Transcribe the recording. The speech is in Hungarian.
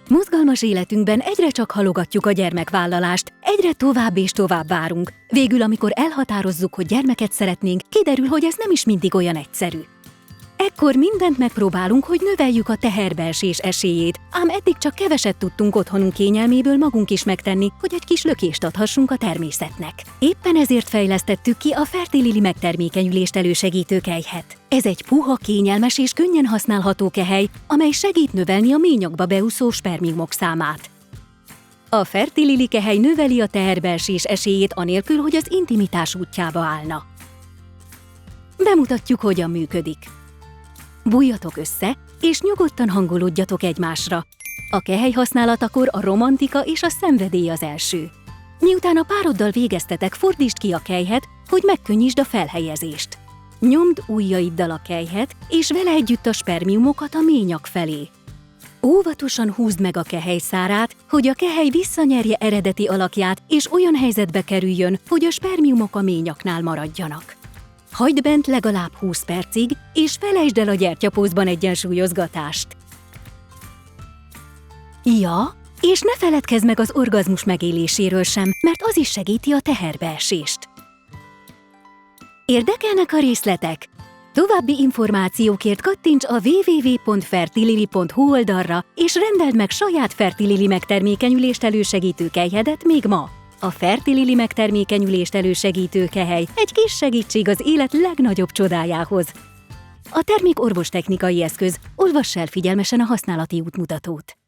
Mozgalmas életünkben egyre csak halogatjuk a gyermekvállalást, egyre tovább és tovább várunk. Végül, amikor elhatározzuk, hogy gyermeket szeretnénk, kiderül, hogy ez nem is mindig olyan egyszerű. Ekkor mindent megpróbálunk, hogy növeljük a teherbeesés esélyét, ám eddig csak keveset tudtunk otthonunk kényelméből magunk is megtenni, hogy egy kis lökést adhassunk a természetnek. Éppen ezért fejlesztettük ki a Fertilili megtermékenyülést elősegítő kelyhet. Ez egy puha, kényelmes és könnyen használható kehely, amely segít növelni a ményakba beúszó spermiumok számát. A Fertilili kehely növeli a teherbeesés esélyét anélkül, hogy az intimitás útjába állna. Bemutatjuk, hogyan működik. Bújjatok össze, és nyugodtan hangolódjatok egymásra. A kehely használatakor a romantika és a szenvedély az első. Miután a pároddal végeztetek, fordítsd ki a kelyhet, hogy megkönnyítsd a felhelyezést. Nyomd ujjaiddal a kelyhet, és vele együtt a spermiumokat a ményak felé. Óvatosan húzd meg a kehely szárát, hogy a kehely visszanyerje eredeti alakját, és olyan helyzetbe kerüljön, hogy a spermiumok a ményaknál maradjanak. Hagyd bent legalább 20 percig, és felejtsd el a gyertyapózban egyensúlyozgatást. Ja, és ne feledkezz meg az orgazmus megéléséről sem, mert az is segíti a teherbeesést. Érdekelnek a részletek? További információkért kattints a www.fertilili.hu oldalra, és rendeld meg saját Fertilili megtermékenyülést elősegítő kelyhedet még ma. A Fertilili megtermékenyülést elősegítő kehely egy kis segítség az élet legnagyobb csodájához. A termék orvostechnikai eszköz, olvass el figyelmesen a használati útmutatót.